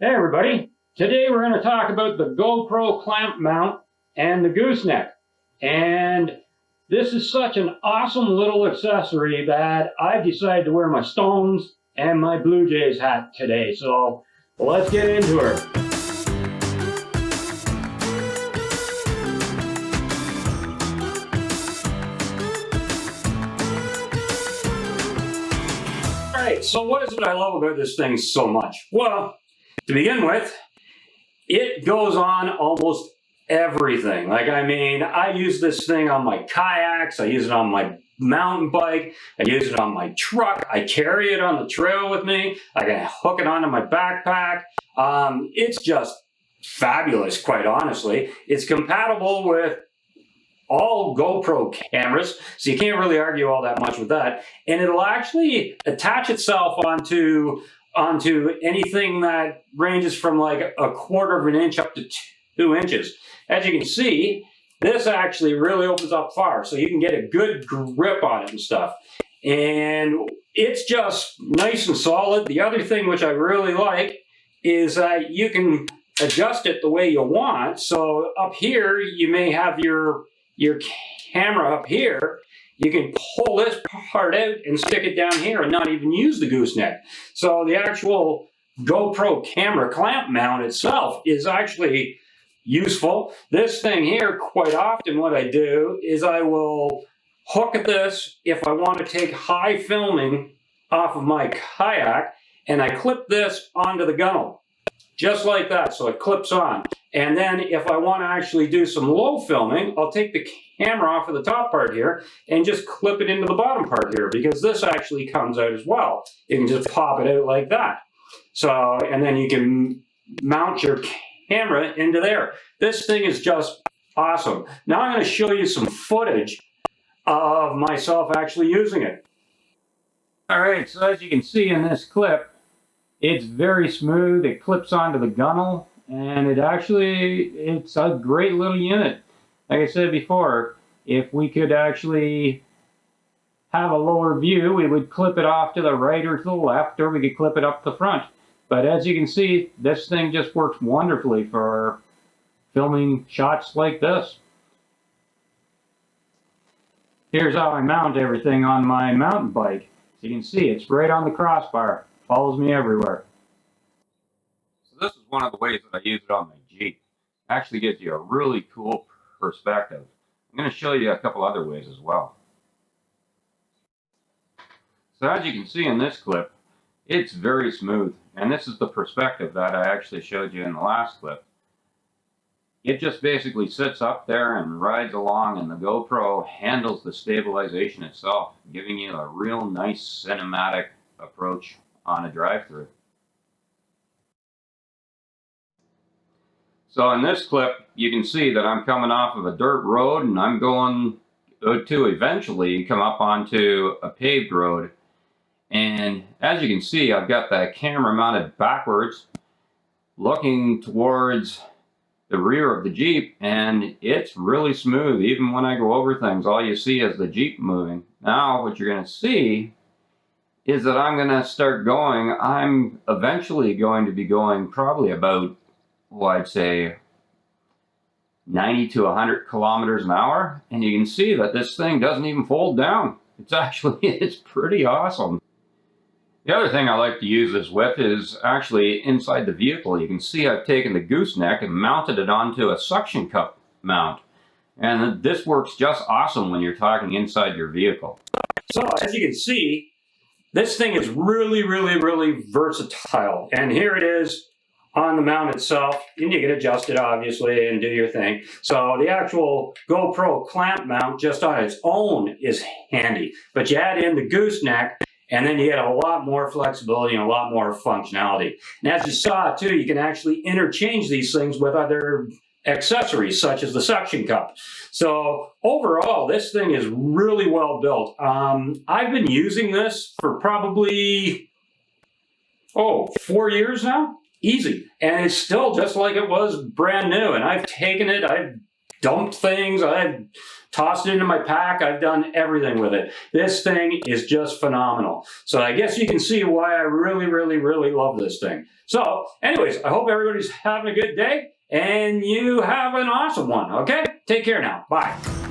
Hey everybody, today we're going to talk about the GoPro Clamp Mount and the Gooseneck. And this is such an awesome little accessory that I've decided to wear my Stones and my Blue Jays hat today. So let's get into it. Alright, so what is it I love about this thing so much? Well, to begin with, it goes on almost everything. I use this thing on my kayaks, I use it on my mountain bike, I use it on my truck, I carry it on the trail with me, I can hook it onto my backpack. It's just fabulous, quite honestly. It's compatible with all GoPro cameras, so you can't really argue all that much with that. And it'll actually attach itself onto anything that ranges from like 1/4 of an inch up to 2 inches. As you can see, this actually really opens up far, so you can get a good grip on it and stuff. And it's just nice and solid. The other thing which I really like is that you can adjust it the way you want. So up here, you may have your camera up here. You can pull this part out and stick it down here and not even use the gooseneck. So the actual GoPro camera clamp mount itself is actually useful. This thing here, quite often what I do is I will hook this if I want to take high filming off of my kayak, and I clip this onto the gunnel. Just like that, so it clips on. And then if I want to actually do some low filming, I'll take the camera off of the top part here and just clip it into the bottom part here, because this actually comes out as well. You can just pop it out like that. So, and then you can mount your camera into there. This thing is just awesome. Now I'm going to show you some footage of myself actually using it. Alright, so as you can see in this clip, it's very smooth, it clips onto the gunnel, and it's a great little unit. Like I said before, if we could actually have a lower view, we would clip it off to the right or to the left, or we could clip it up the front. But as you can see, this thing just works wonderfully for filming shots like this. Here's how I mount everything on my mountain bike. So you can see it's right on the crossbar. Follows me everywhere. So this is one of the ways that I use it on my Jeep. Actually gives you a really cool perspective. I'm going to show you a couple other ways as well. So as you can see in this clip, it's very smooth, and this is the perspective that I actually showed you in the last clip. It just basically sits up there and rides along, and the GoPro handles the stabilization itself, giving you a real nice cinematic approach on a drive-through. So in this clip, you can see that I'm coming off of a dirt road, and I'm going to eventually come up onto a paved road. And as you can see, I've got the camera mounted backwards, looking towards the rear of the Jeep, and it's really smooth. Even when I go over things, all you see is the Jeep moving. Now what you're going to see is that I'm going to start going. I'm eventually going to be going probably about, well, I'd say 90 to 100 kilometers an hour. And you can see that this thing doesn't even fold down. It's pretty awesome. The other thing I like to use this with is actually inside the vehicle. You can see I've taken the gooseneck and mounted it onto a suction cup mount. And this works just awesome when you're talking inside your vehicle. So as you can see, this thing is really, really, really versatile. And here it is on the mount itself. And you can adjust it, obviously, and do your thing. So the actual GoPro clamp mount just on its own is handy. But you add in the gooseneck, and then you get a lot more flexibility and a lot more functionality. And as you saw, too, you can actually interchange these things with other accessories, such as the suction cup. So overall, this thing is really well built. I've been using this for probably, 4 years now. Easy. And it's still just like it was brand new. And I've taken it, I've dumped things. I've tossed it into my pack. I've done everything with it. This thing is just phenomenal. So I guess you can see why I really, really, really love this thing. So anyways, I hope everybody's having a good day and you have an awesome one, okay? Take care now. Bye.